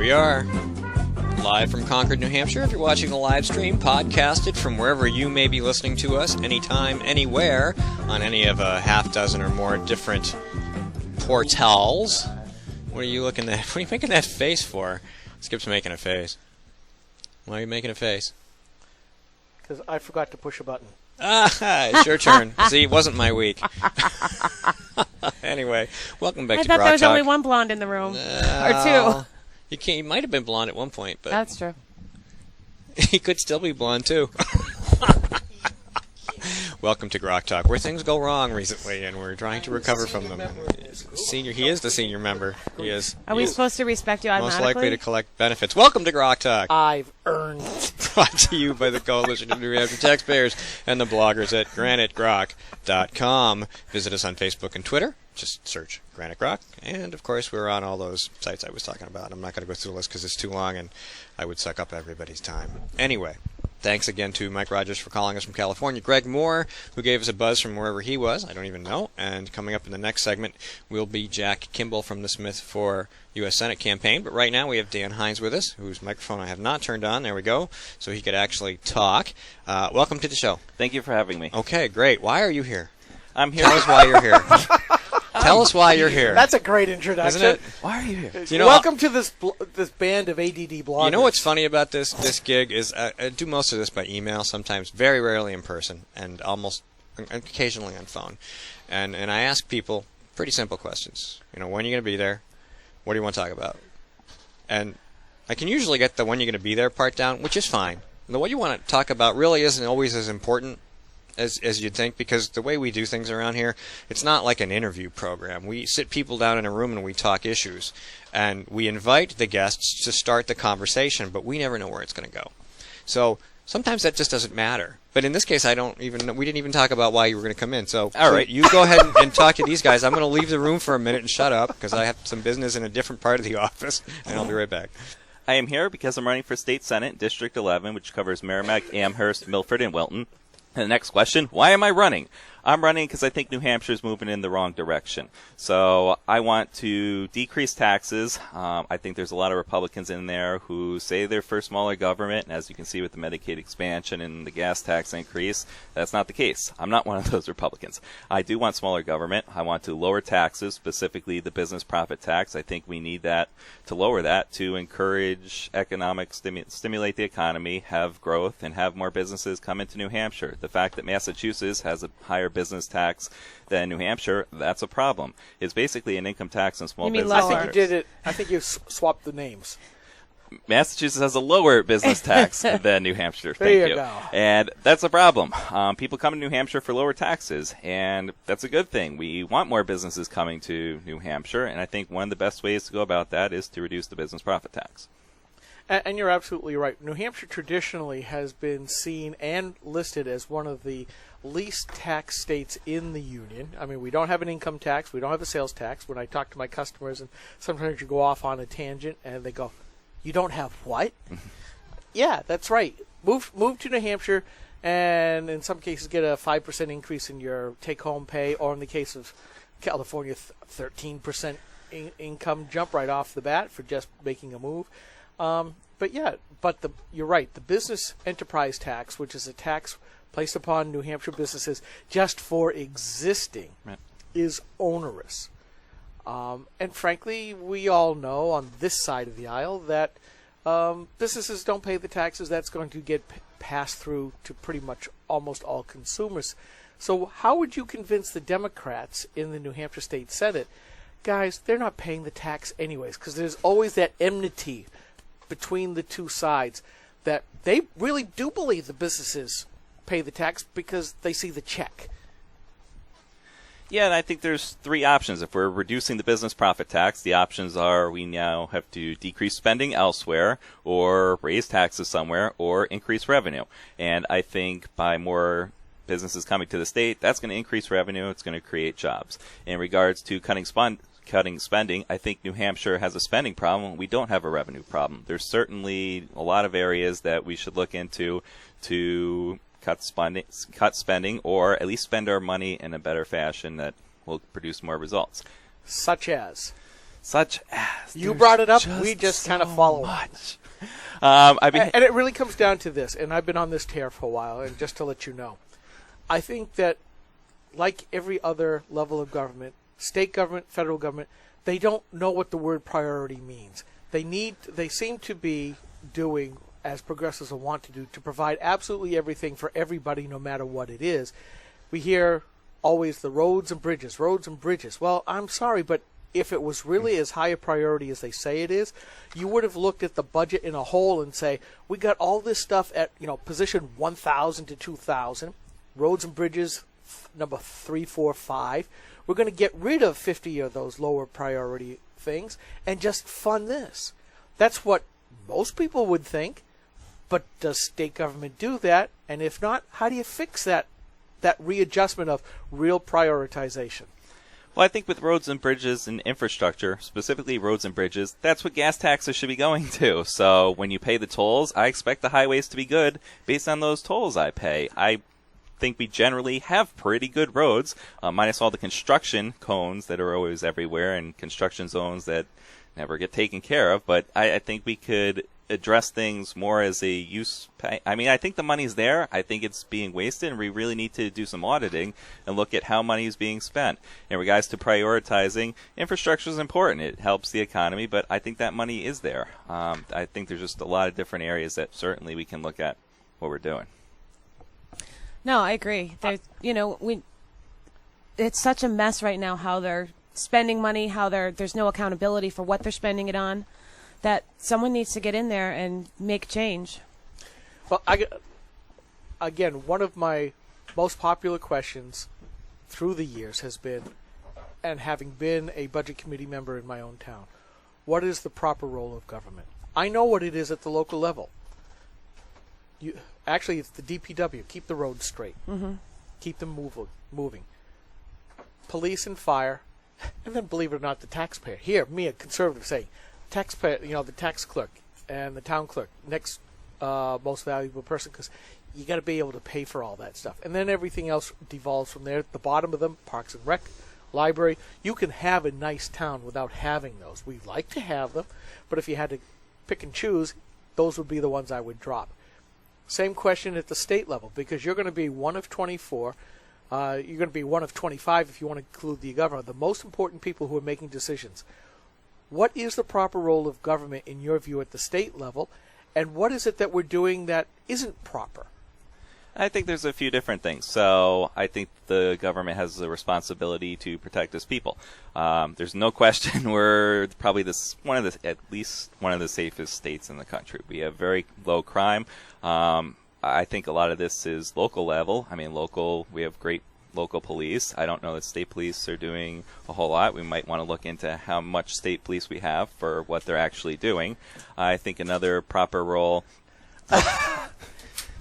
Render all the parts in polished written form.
we are, live from Concord, New Hampshire. If you're watching the live stream, podcasted from wherever you may be listening to us, anytime, anywhere, on any of a half dozen or more different portals. What are you looking at? What are you making that face for? Skip's making a face. Why are you making a face? Because I forgot to push a button. It's your turn. See, it wasn't my week. Anyway, welcome back to GrokTALK. I thought there was only one blonde in the room. Or two. You might have been blonde at one point, but that's true. He could still be blonde, too. Welcome to GrokTALK, where things go wrong recently, and we're trying to recover from them. He is the senior member. He is. Are we supposed to respect you automatically? Most likely to collect benefits. Welcome to GrokTALK. I've earned. Brought to you by the Coalition of New Hampshire Taxpayers and the bloggers at GraniteGrok.com. Visit us on Facebook and Twitter. Just search Granite Grok. And, of course, we're on all those sites I was talking about. I'm not going to go through the list because it's too long, and I would suck up everybody's time. Anyway. Thanks again to Mike Rogers for calling us from California. Greg Moore, who gave us a buzz from wherever he was. I don't even know. And coming up in the next segment will be Jack Kimball from the Smith for U.S. Senate campaign. But right now we have Dan Hines with us, whose microphone I have not turned on. There we go. So he could actually talk. Welcome to the show. Thank you for having me. Okay, great. Why are you here? I'm here. Tell us why you're here. Tell us why you're here. That's a great introduction. Isn't it? Why are you here? You know, welcome to this band of ADD bloggers. You know what's funny about this gig is I do most of this by email, sometimes very rarely in person, and almost occasionally on phone. And I ask people pretty simple questions. You know, when are you going to be there? What do you want to talk about? And I can usually get the when you're going to be there part down, which is fine. The what you want to talk about really isn't always as important as you'd think, because the way we do things around here, it's not like an interview program. We sit people down in a room and we talk issues, and we invite the guests to start the conversation, but we never know where it's going to go. So sometimes that just doesn't matter. But in this case, we didn't even talk about why you were going to come in. So, all right, you go ahead and talk to these guys. I'm going to leave the room for a minute and shut up because I have some business in a different part of the office, and I'll be right back. I am here because I'm running for State Senate, District 11, which covers Merrimack, Amherst, Milford, and Wilton. And the next question, why am I running? I'm running because I think New Hampshire is moving in the wrong direction. So I want to decrease taxes. I think there's a lot of Republicans in there who say they're for smaller government. And as you can see with the Medicaid expansion and the gas tax increase, that's not the case. I'm not one of those Republicans. I do want smaller government. I want to lower taxes, specifically the business profit tax. I think we need that to lower that to encourage economic stimulate the economy, have growth, and have more businesses come into New Hampshire. The fact that Massachusetts has a higher business tax than New Hampshire, that's a problem. It's basically an income tax on small businesses. I think you did it. I think you swapped the names. Massachusetts has a lower business tax than New Hampshire. Thank There you go. And that's a problem. People come to New Hampshire for lower taxes, and that's a good thing. We want more businesses coming to New Hampshire, and I think one of the best ways to go about that is to reduce the business profit tax. And you're absolutely right. New Hampshire traditionally has been seen and listed as one of the least taxed states in the union. I mean, we don't have an income tax. We don't have a sales tax. When I talk to my customers, and sometimes you go off on a tangent, and they go, you don't have what? Yeah, that's right. Move to New Hampshire, and in some cases get a 5% increase in your take-home pay, or in the case of California, 13% income jump right off the bat for just making a move. You're right. The business enterprise tax, which is a tax placed upon New Hampshire businesses just for existing, is onerous. And frankly, we all know on this side of the aisle that businesses don't pay the taxes. That's going to get passed through to pretty much almost all consumers. So how would you convince the Democrats in the New Hampshire State Senate, guys, they're not paying the tax anyways, because there's always that enmity between the two sides that they really do believe the businesses pay the tax because they see the check. Yeah, and I think there's three options. If we're reducing the business profit tax, the options are we now have to decrease spending elsewhere, or raise taxes somewhere, or increase revenue. And I think by more businesses coming to the state, that's going to increase revenue. It's going to create jobs. In regards to cutting spending, I think New Hampshire has a spending problem. We don't have a revenue problem. There's certainly a lot of areas that we should look into to cut spending, or at least spend our money in a better fashion that will produce more results. Such as? such as. You brought it up. We just kind of follow much. And it really comes down to this, and I've been on this tear for a while, and just to let you know, I think that like every other level of government, state government, federal government, they don't know what the word priority means. They seem to be doing, as progressives will want to do, to provide absolutely everything for everybody, no matter what it is. We hear always the roads and bridges, roads and bridges. Well, I'm sorry, but if it was really as high a priority as they say it is, you would have looked at the budget in a whole and say, we got all this stuff at, position 1,000 to 2,000, roads and bridges number 3, 4, 5. We're going to get rid of 50 of those lower priority things and just fund this. That's what most people would think. But does state government do that? And if not, how do you fix that readjustment of real prioritization? Well, I think with roads and bridges and infrastructure, specifically roads and bridges, that's what gas taxes should be going to. So when you pay the tolls, I expect the highways to be good based on those tolls I pay. I think we generally have pretty good roads, minus all the construction cones that are always everywhere and construction zones that never get taken care of. But I think we could address things more as a use. I mean, I think the money's there. I think it's being wasted, and we really need to do some auditing and look at how money is being spent. In regards to prioritizing, infrastructure is important. It helps the economy, but I think that money is there. I think there's just a lot of different areas that certainly we can look at what we're doing. No, I agree. It's such a mess right now how they're spending money, how there's no accountability for what they're spending it on, that someone needs to get in there and make change. Well, again, one of my most popular questions through the years has been, and having been a budget committee member in my own town, what is the proper role of government? I know what it is at the local level. Actually, it's the DPW. Keep the roads straight. Mm-hmm. Keep them moving. Police and fire, and then, believe it or not, the taxpayer. Here, me, a conservative, saying, taxpayer, the tax clerk and the town clerk, next most valuable person, because you got to be able to pay for all that stuff. And then everything else devolves from there. At the bottom of them, Parks and Rec, library. You can have a nice town without having those. We like to have them, but if you had to pick and choose, those would be the ones I would drop. Same question at the state level, because you're going to be one of 24. You're going to be one of 25 if you want to include the governor, the most important people who are making decisions. What is the proper role of government in your view at the state level, and what is it that we're doing that isn't proper? I think there's a few different things. So I think the government has the responsibility to protect its people. There's no question we're probably at least one of the safest states in the country. We have very low crime. I think a lot of this is local level. I mean, we have great local police. I don't know that state police are doing a whole lot. We might want to look into how much state police we have for what they're actually doing. I think another proper role.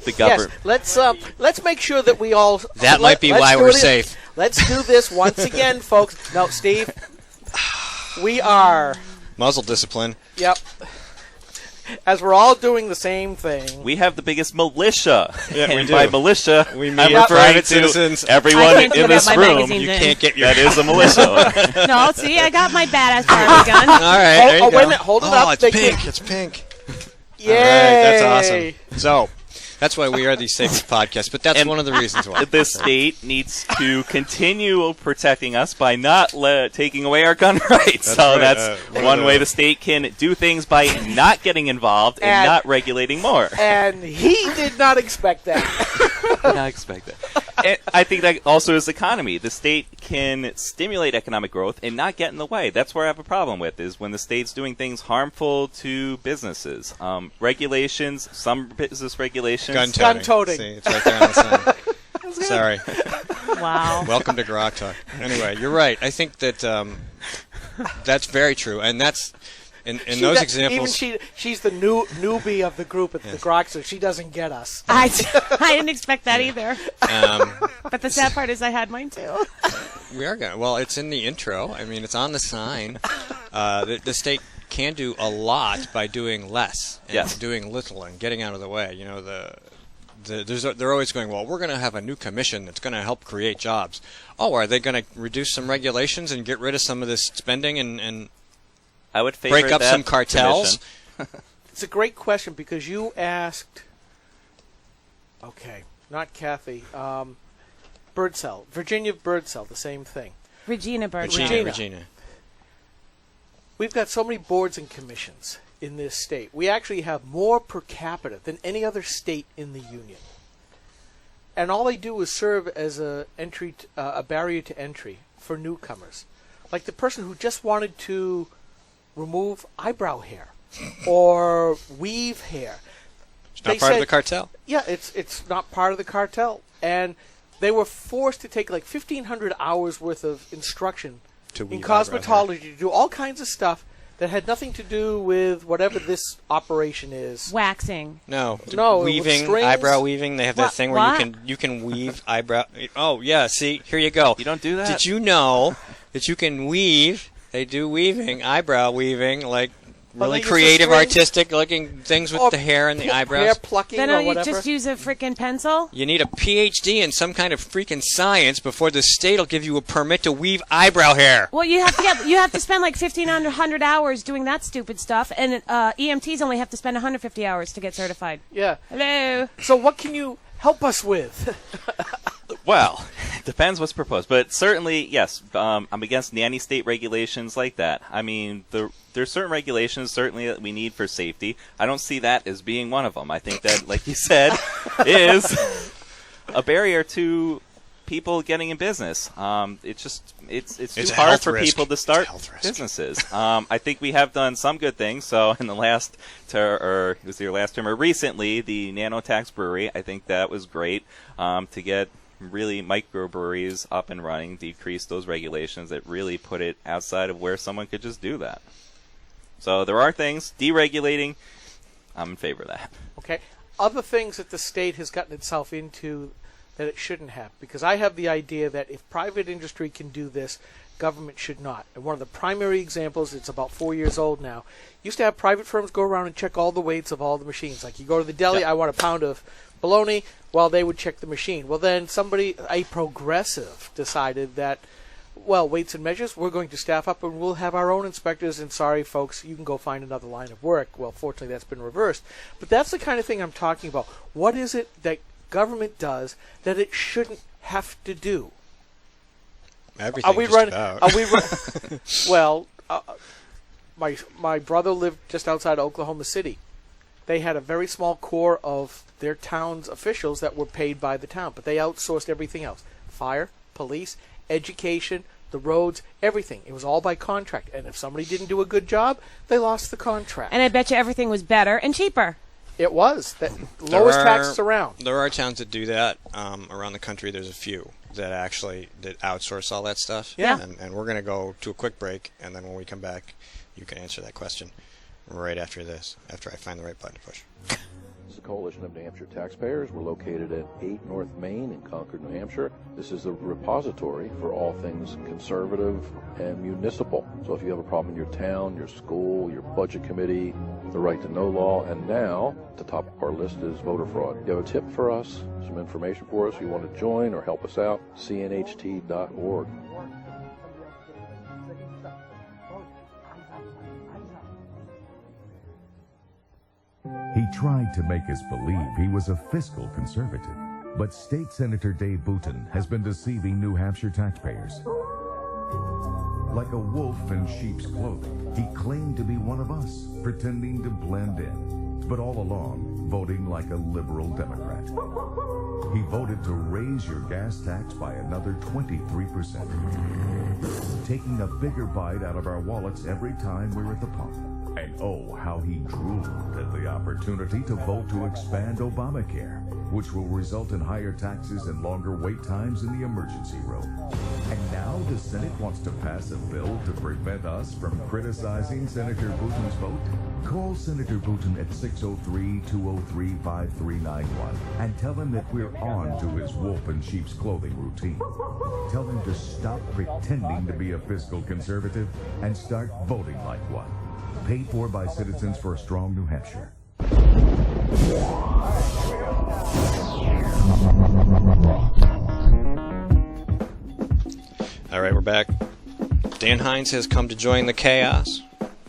The government. Yes, let's make sure that we all. That might be why we're safe. Let's do this once again, folks. No, Steve, we are muzzle discipline. Yep. As we're all doing the same thing. We have the biggest militia. Yeah, and we do. by militia, we mean I'm referring private to citizens. Everyone in this room. You can't get your. That is a militia. No, see, I got my badass Barbie gun. All right. There you go. Wait a minute. Hold it up. It's pink. It's pink. Yay. All right. That's awesome. So. That's why we are the safest podcast, but that's one of the reasons why. The state needs to continue protecting us by not taking away our gun rights. That's one way the state can do things by not getting involved and not regulating more. And he did not expect that. Did not expect that. And I think that also is economy. The state can stimulate economic growth and not get in the way. That's where I have a problem with, is when the state's doing things harmful to businesses. Regulations, some business regulations. Gun toting. See, it's right there on the sign. Sorry. Wow. Welcome to GrokTALK. Anyway, you're right. I think that that's very true, and that's in those examples. Even she's the newbie of the group at the Grok, so she doesn't get us. I didn't expect that either. But the sad part is I had mine too. We are going. Well, it's in the intro. I mean, it's on the sign. The state can do a lot by doing less and doing little and getting out of the way. You know, they're always going, well, we're going to have a new commission that's going to help create jobs. Oh, are they going to reduce some regulations and get rid of some of this spending and I would favor break up that some cartels? commission. It's a great question because you asked. Okay, not Kathy. Birdsell, Virginia Birdsell, the same thing. Regina Bird. Regina. We've got so many boards and commissions in this state. We actually have more per capita than any other state in the union. And all they do is serve as a barrier to entry for newcomers. Like the person who just wanted to remove eyebrow hair or weave hair. It's not part of the cartel. Yeah, it's not part of the cartel. And they were forced to take like 1,500 hours worth of instruction in cosmetology to do all kinds of stuff that had nothing to do with whatever this operation is. Waxing. No, weaving, eyebrow weaving. They have that thing where what? you can weave eyebrow. Oh yeah, see, here you go. You don't do that? Did you know that you can weave? They do weaving, eyebrow weaving, like really creative, artistic-looking things with the hair and the eyebrows. Hair plucking Then or don't you whatever. just use a freaking pencil? You need a PhD in some kind of freaking science before the state will give you a permit to weave eyebrow hair. Well, you have to spend like 1,500 hours doing that stupid stuff, and EMTs only have to spend 150 hours to get certified. Yeah. Hello. So what can you help us with? Well, it depends what's proposed, but certainly, yes, I'm against nanny state regulations like that. I mean, there's certain regulations certainly that we need for safety. I don't see that as being one of them. I think that, like you said, is a barrier to people getting in business. It's too hard for people to start businesses. I think we have done some good things. So in the last term, it was your last term, or recently, the nanotax brewery, I think that was great to get really microbreweries up and running, decrease those regulations that really put it outside of where someone could just do that. So there are things, deregulating, I'm in favor of that. Okay. Other things that the state has gotten itself into that it shouldn't have, because I have the idea that if private industry can do this, government should not. And one of the primary examples, it's about 4 years old now, used to have private firms go around and check all the weights of all the machines. Like you go to the deli, I want a pound of bologna, well, they would check the machine. Well, then a progressive, decided that, well, weights and measures, we're going to staff up and we'll have our own inspectors, and sorry, folks, you can go find another line of work. Well, fortunately, that's been reversed. But that's the kind of thing I'm talking about. What is it that government does that it shouldn't have to do? Everything. Well, my brother lived just outside of Oklahoma City. They had a very small core of their town's officials that were paid by the town, but they outsourced everything else. Fire, police, education, the roads, everything. It was all by contract. And if somebody didn't do a good job, they lost the contract. And I bet you everything was better and cheaper. It was. Lowest taxes around. There are towns that do that around the country. There's a few that outsource all that stuff. Yeah. And we're going to go to a quick break, and then when we come back, you can answer that question right after this, after I find the right button to push. This is the Coalition of New Hampshire Taxpayers. We're located at 8 North Main in Concord, New Hampshire. This is a repository for all things conservative and municipal. So if you have a problem in your town, your school, your budget committee, the right to know law, and now at the top of our list is voter fraud. If you have a tip for us, some information for us, you want to join or help us out, cnht.org. He tried to make us believe he was a fiscal conservative, but State Senator Dave Booten has been deceiving New Hampshire taxpayers. Like a wolf in sheep's clothing, he claimed to be one of us, pretending to blend in, but all along voting like a liberal Democrat. He voted to raise your gas tax by another 23%, taking a bigger bite out of our wallets every time we're at the pump. And oh, how he drooled at the opportunity to vote to expand Obamacare, which will result in higher taxes and longer wait times in the emergency room. And now the Senate wants to pass a bill to prevent us from criticizing Senator Booten's vote? Call Senator Booten at 603-203-5391 and tell him that we're on to his wolf in sheep's clothing routine. Tell him to stop pretending to be a fiscal conservative and start voting like one. Paid for by Citizens for a Strong New Hampshire. All right, we're back. Dan Hines has come to join the chaos.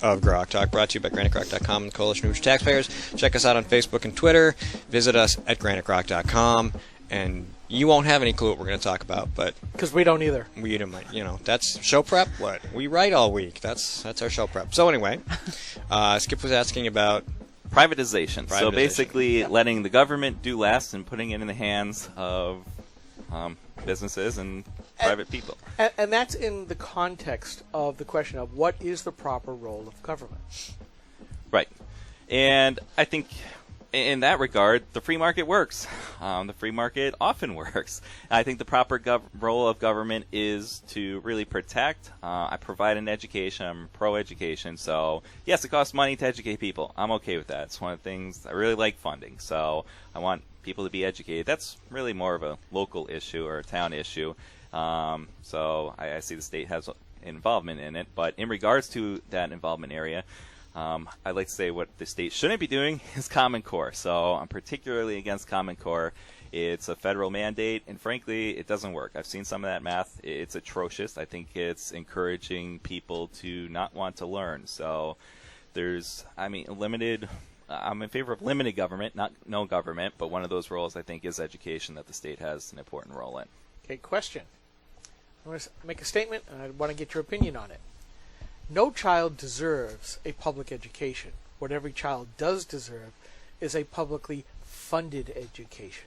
of GrokTALK, brought to you by GraniteGrok.com and the Coalition of Future Taxpayers. Check us out on Facebook and Twitter. Visit us at GraniteGrok.com, and you won't have any clue what we're going to talk about, but Because we don't either. we might, that's show prep. What we write all week. That's our show prep. So anyway, Skip was asking about Privatization. So Privatization. basically letting the government do less and putting it in the hands of businesses and private people. And that's in the context of the question of what is the proper role of government. Right. And I think in that regard, the free market works. The free market often works. I think the proper role of government is to really protect. I provide an education. I'm pro-education. So, yes, it costs money to educate people. I'm okay with that. It's one of the things I really like funding. So I want people to be educated. That's really more of a local issue or a town issue. So I see the state has involvement in it. But in regards to that involvement area, I'd like to say what the state shouldn't be doing is Common Core. So I'm particularly against Common Core. It's a federal mandate, and frankly, it doesn't work. I've seen some of that math. It's atrocious. I think it's encouraging people to not want to learn. So limited. I'm in favor of limited government, not no government, but one of those roles I think is education that the state has an important role in. Okay, question. I'm going to make a statement, and I want to get your opinion on it. No child deserves a public education. What every child does deserve is a publicly funded education.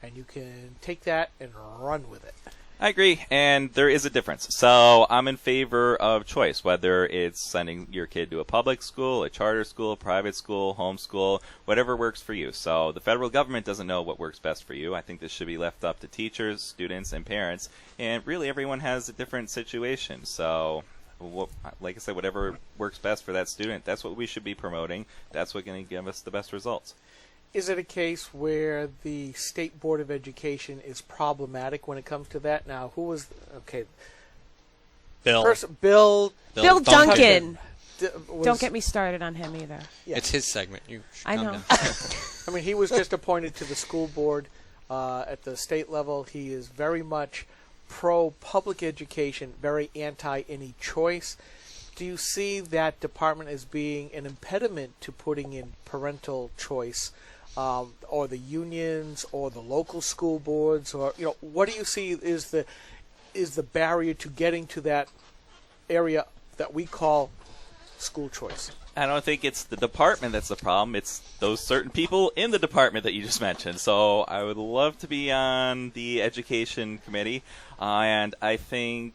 And you can take that and run with it. I agree, and there is a difference. So I'm in favor of choice, whether it's sending your kid to a public school, a charter school, private school, homeschool, whatever works for you. So the federal government doesn't know what works best for you. I think this should be left up to teachers, students, and parents. And really, everyone has a different situation. So, like I said, whatever works best for that student, that's what we should be promoting. That's what's going to give us the best results. Is it a case where the State Board of Education is problematic when it comes to that? Now, who was... Okay. Bill. Bill Duncan. was, Don't get me started on him either. Yeah. It's his segment. You should I calm know. down. I mean, he was just appointed to the school board at the state level. He is very much pro-public education, very anti any choice. Do you see that department as being an impediment to putting in parental choice, or the unions, or the local school boards, or what do you see is the barrier to getting to that area that we call school choice? I don't think it's the department that's the problem. It's those certain people in the department that you just mentioned. So I would love to be on the education committee, and I think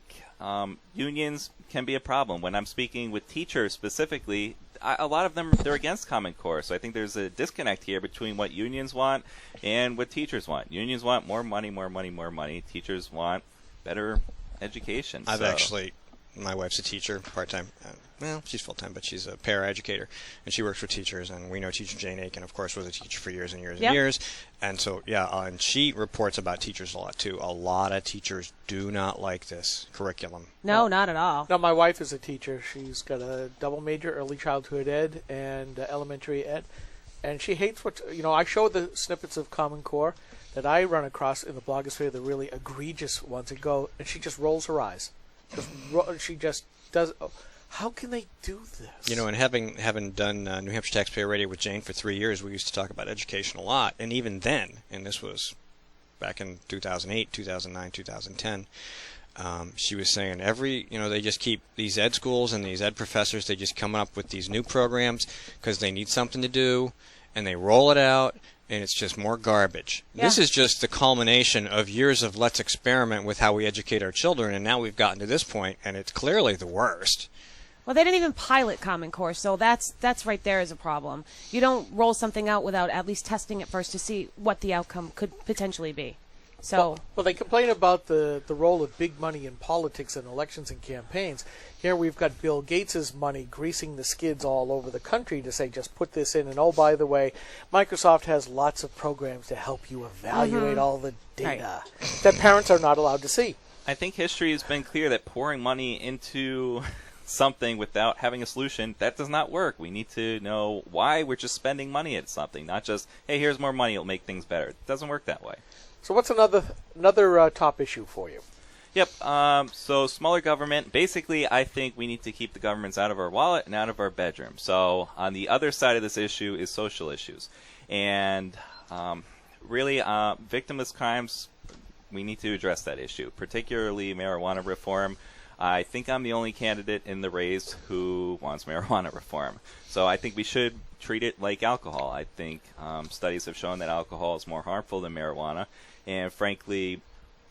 unions can be a problem. When I'm speaking with teachers specifically, a lot of them, they're against Common Core. So I think there's a disconnect here between what unions want and what teachers want. Unions want more money, more money, more money. Teachers want better education. My wife's a teacher, part-time. Well, she's full-time, but she's a paraeducator, and she works with teachers, and we know teacher Jane Aiken, of course, was a teacher for years and years and years. And so, and she reports about teachers a lot, too. A lot of teachers do not like this curriculum. No, not at all. Now, my wife is a teacher. She's got a double major, early childhood ed and elementary ed, and she hates what, I show the snippets of Common Core that I run across in the blogosphere, the really egregious ones, and she just rolls her eyes. She just does. How can they do this? And having done New Hampshire Taxpayer Radio with Jane for 3 years, we used to talk about education a lot. And even then, and this was back in 2008, 2009, 2010, she was saying they just keep these ed schools and these ed professors, they just come up with these new programs because they need something to do, and they roll it out. And it's just more garbage. Yeah. This is just the culmination of years of let's experiment with how we educate our children, and now we've gotten to this point, and it's clearly the worst. Well, they didn't even pilot Common Core, so that's right there is a problem. You don't roll something out without at least testing it first to see what the outcome could potentially be. So, well, they complain about the role of big money in politics and elections and campaigns. Here we've got Bill Gates' money greasing the skids all over the country to say, just put this in. And, oh, by the way, Microsoft has lots of programs to help you evaluate all the data that parents are not allowed to see. I think history has been clear that pouring money into something without having a solution, that does not work. We need to know why we're just spending money at something, not just, hey, here's more money, it'll make things better. It doesn't work that way. So what's another top issue for you? Yep. So smaller government. Basically, I think we need to keep the governments out of our wallet and out of our bedroom. So on the other side of this issue is social issues. And really, victimless crimes, we need to address that issue, particularly marijuana reform. I think I'm the only candidate in the race who wants marijuana reform. So I think we should treat it like alcohol. I think studies have shown that alcohol is more harmful than marijuana. And frankly,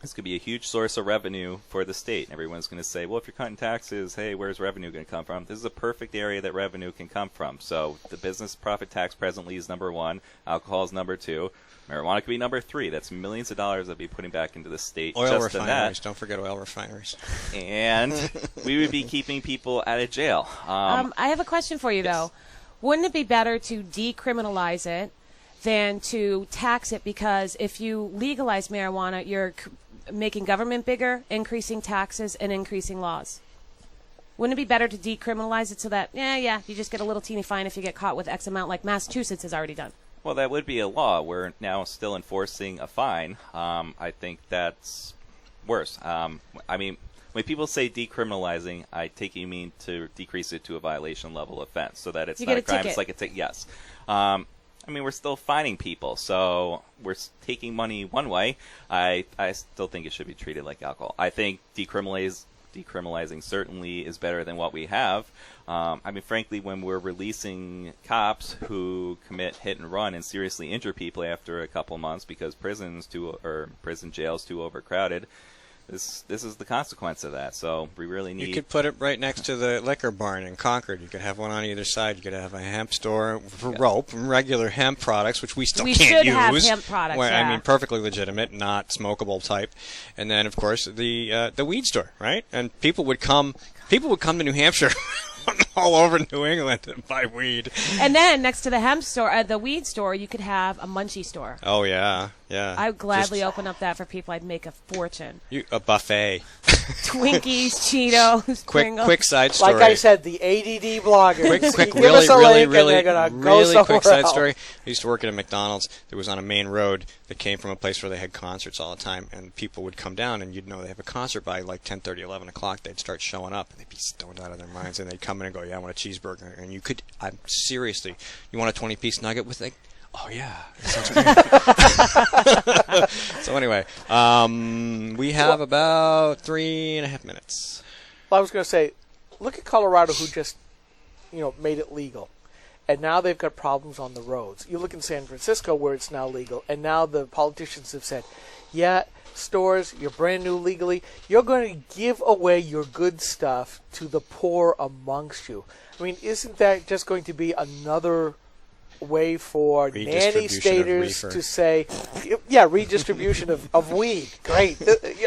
this could be a huge source of revenue for the state. Everyone's going to say, well, if you're cutting taxes, hey, where's revenue going to come from? This is a perfect area that revenue can come from. So the business profit tax presently is number 1. Alcohol is number 2. Marijuana could be number 3. That's millions of dollars that be putting back into the state. Oil just refineries. That. Don't forget oil refineries. And we would be keeping people out of jail. I have a question for you, though. Wouldn't it be better to decriminalize it than to tax it? Because if you legalize marijuana, you're making government bigger, increasing taxes, and increasing laws. Wouldn't it be better to decriminalize it so that, you just get a little teeny fine if you get caught with X amount, like Massachusetts has already done? Well, that would be a law. We're now still enforcing a fine. I think that's worse. I mean, when people say decriminalizing, I take you mean to decrease it to a violation level offense so that it's you not get a crime. ticket. It's like a ticket. Yes. I mean, we're still fining people, so we're taking money one way. I still think it should be treated like alcohol. I think decriminalizing certainly is better than what we have. I mean, frankly, when we're releasing cops who commit hit and run and seriously injure people after a couple months because prison jails too overcrowded, this is the consequence of that. So we really need. You could put it right next to the liquor barn in Concord. You could have one on either side. You could have a hemp store for rope and regular hemp products, which we still can't should use. have hemp products. I mean, perfectly legitimate, not smokable type. And then, of course, the weed store, right? And people would come to New Hampshire. All over New England and buy weed. And then next to the hemp store, the weed store, you could have a munchie store. Oh yeah. I would gladly open up that for people. I'd make a fortune. A buffet. Twinkies, Cheetos, Pringles. Quick side story. Like I said, the ADD blogger. Quick, Give us a link and really they're gonna go quick somewhere side else. story. I used to work at a McDonald's that was on a main road that came from a place where they had concerts all the time, and people would come down, and you'd know they have a concert by like 10:30, 11 o'clock. They'd start showing up, and they'd be stoned out of their minds, and they'd come in and go, "Yeah, I want a cheeseburger." And you could, seriously, you want a 20-piece nugget with it? Oh yeah, that sounds great. So anyway, we have about 3.5 minutes. Well, I was going to say, look at Colorado, who just, made it legal, and now they've got problems on the roads. You look in San Francisco, where it's now legal, and now the politicians have said, "Yeah, stores, you're brand new legally. You're going to give away your good stuff to the poor amongst you." I mean, isn't that just going to be another way for nanny staters to say, redistribution of weed. Great.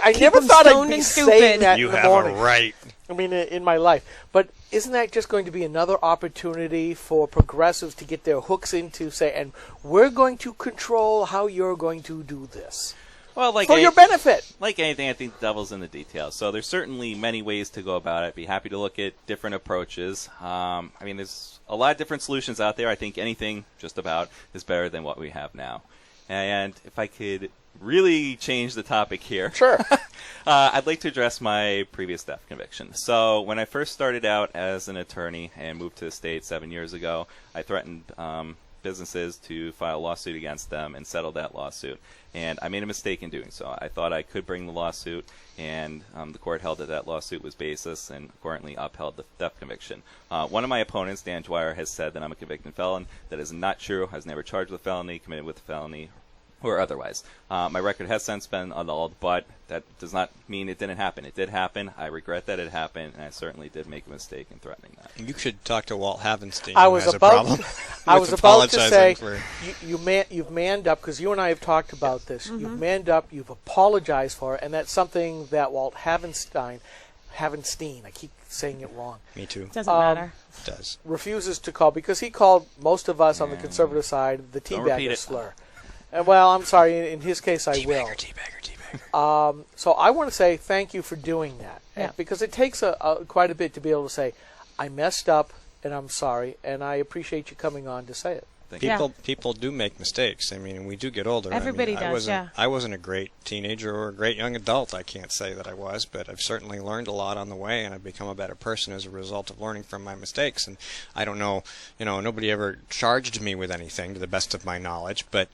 I never thought I'd be saying that in the morning. You have a right. I mean, in my life. But isn't that just going to be another opportunity for progressives to get their hooks into, say, and we're going to control how you're going to do this? Well, for your benefit. Like anything, I think the devil's in the details. So there's certainly many ways to go about it. Be happy to look at different approaches. I mean, there's a lot of different solutions out there. I think anything just about is better than what we have now. And if I could really change the topic here. Sure. I'd like to address my previous theft conviction. So when I first started out as an attorney and moved to the state 7 years ago, I threatened businesses to file a lawsuit against them and settle that lawsuit. And I made a mistake in doing so. I thought I could bring the lawsuit, and the court held that lawsuit was baseless and accordingly upheld the theft conviction. One of my opponents, Dan Dwyer, has said that I'm a convicted felon. That is not true. I was never charged with a felony, committed with a felony, or otherwise. My record has since been annulled, but that does not mean it didn't happen. It did happen. I regret that it happened, and I certainly did make a mistake in threatening that. You should talk to Walt Havenstein. I who was has about, a problem I was about to say, for... you've manned up, because you and I have talked about this. Mm-hmm. You've manned up, you've apologized for it, and that's something that Walt Havenstein, I keep saying it wrong. Me too. Doesn't matter. It does. Refuses to call, because he called most of us on the conservative side the teabagger slur. Well, I'm sorry. In his case, I will. Teabagger. So I want to say thank you for doing that, yeah. Because it takes quite a bit to be able to say, I messed up and I'm sorry, and I appreciate you coming on to say it. Thank you. People do make mistakes. I mean, we do get older. Everybody does, I wasn't a great teenager or a great young adult. I can't say that I was, but I've certainly learned a lot on the way, and I've become a better person as a result of learning from my mistakes. And I don't know, nobody ever charged me with anything, to the best of my knowledge, but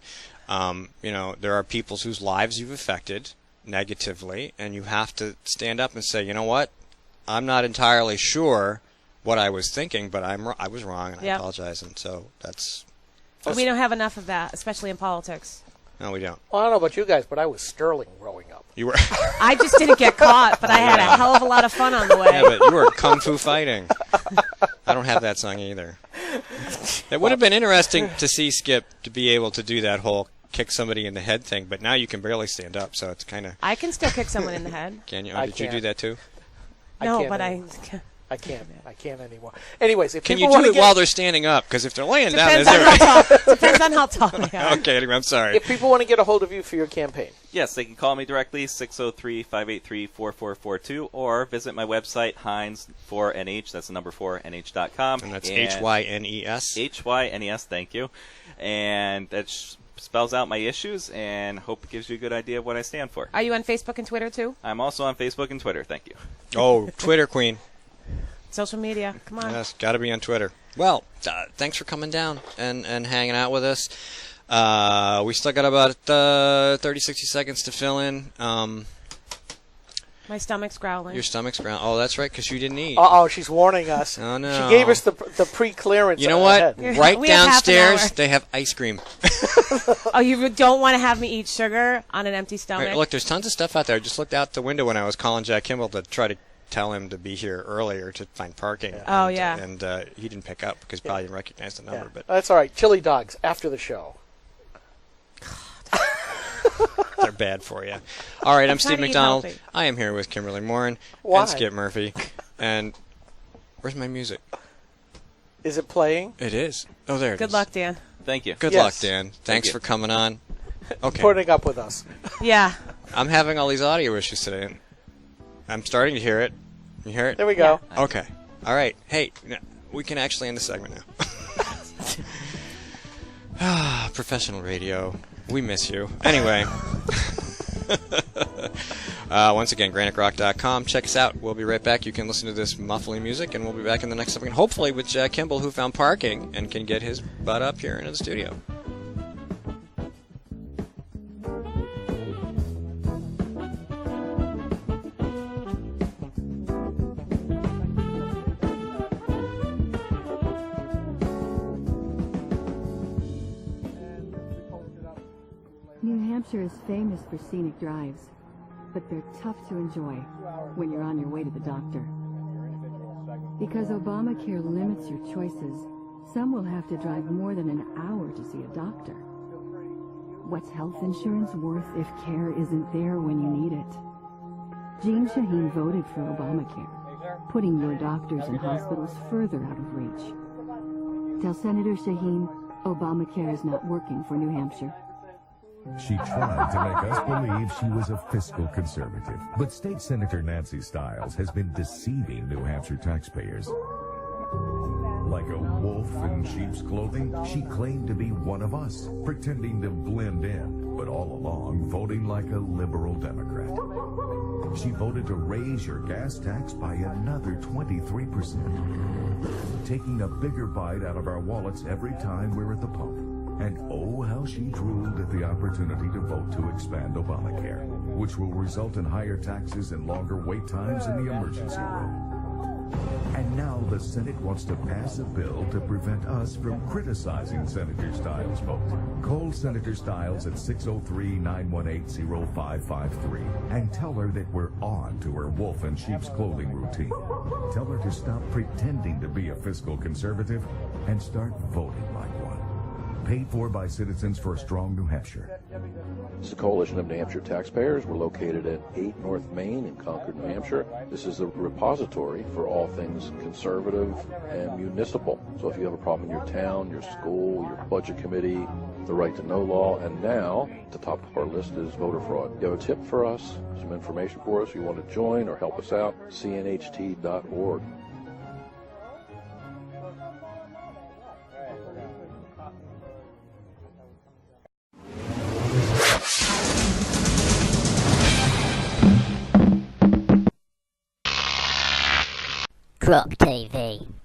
there are people whose lives you've affected negatively, and you have to stand up and say, you know what, I'm not entirely sure what I was thinking, but I was wrong, and I apologize. And so that's. We don't have enough of that, especially in politics. No, we don't. Well, I don't know about you guys, but I was sterling growing up. You were. I just didn't get caught, but I had a hell of a lot of fun on the way. Yeah, but you were kung fu fighting. I don't have that song either. It would have been interesting to see Skip to be able to do that whole kick somebody in the head thing, but now you can barely stand up, so it's kind of. I can still kick someone in the head. Can you? Did you do that too? No, but I can't anymore. Anyways, if can people you do it while they're standing up? Because if they're laying down, depends on how tall they are. Okay, anyway, I'm sorry. If people want to get a hold of you for your campaign, yes, they can call me directly 603-583-4442 or visit my website Hines4NH. That's the number 4nh.com. And that's HYNES. HYNES. Thank you. And that spells out my issues and hope it gives you a good idea of what I stand for. Are you on Facebook and Twitter too? I'm also on Facebook and Twitter. Thank you. Oh, Twitter queen. Social media. Come on. Yes, got to be on Twitter. Well, thanks for coming down and hanging out with us. We still got about 30, 60 seconds to fill in. My stomach's growling. Your stomach's growling. Oh, that's right, because you didn't eat. Uh-oh, she's warning us. Oh, no. She gave us the pre-clearance. You know what? Ahead. Right We have half an downstairs, hour. they have ice cream. Oh, you don't want to have me eat sugar on an empty stomach? Right, look, there's tons of stuff out there. I just looked out the window when I was calling Jack Kimball to try to tell him to be here earlier to find parking. Oh, and, yeah. And he didn't pick up because he probably didn't recognize the number. But that's all right. Chili dogs after the show. they're bad for you. All right, I'm Steve trying to eat McDonald. healthy. I am here with Kimberly Morin Why? and Skip Murphy. And where's my music? Is it playing? It is. Oh, there it is. Good luck, Dan. Thank you. Good Yes. luck, Dan. Thanks you. for coming on. Okay. Putting up with us. Yeah. I'm having all these audio issues today. And I'm starting to hear it. You hear it? There we go. Okay. All right. Hey, we can actually end the segment now. Professional radio. We miss you. Anyway. Once again, GrokTALK.com. Check us out. We'll be right back. You can listen to this muffling music, and we'll be back in the next segment, hopefully with Jack Kimball, who found parking and can get his butt up here into the studio. New Hampshire is famous for scenic drives, but they're tough to enjoy when you're on your way to the doctor. Because Obamacare limits your choices, some will have to drive more than an hour to see a doctor. What's health insurance worth if care isn't there when you need it? Jean Shaheen voted for Obamacare, putting your doctors and hospitals further out of reach. Tell Senator Shaheen Obamacare is not working for New Hampshire. She tried to make us believe she was a fiscal conservative, but State Senator Nancy Stiles has been deceiving New Hampshire taxpayers. Like a wolf in sheep's clothing, she claimed to be one of us, pretending to blend in, but all along voting like a liberal Democrat. She voted to raise your gas tax by another 23%, taking a bigger bite out of our wallets every time we're at the pump. And oh, how she drooled at the opportunity to vote to expand Obamacare, which will result in higher taxes and longer wait times in the emergency room. And now the Senate wants to pass a bill to prevent us from criticizing Senator Stiles' vote. Call Senator Stiles at 603-918-0553 and tell her that we're on to her wolf in sheep's clothing routine. Tell her to stop pretending to be a fiscal conservative and start voting like one. Paid for by Citizens for a Strong New Hampshire. This is a coalition of New Hampshire taxpayers. We're located at 8 North Main in Concord, New Hampshire. This is a repository for all things conservative and municipal. So if you have a problem in your town, your school, your budget committee, the right to know law, and now the top of our list is voter fraud. You have a tip for us, some information for us, you want to join or help us out, cnht.org. Grok TV.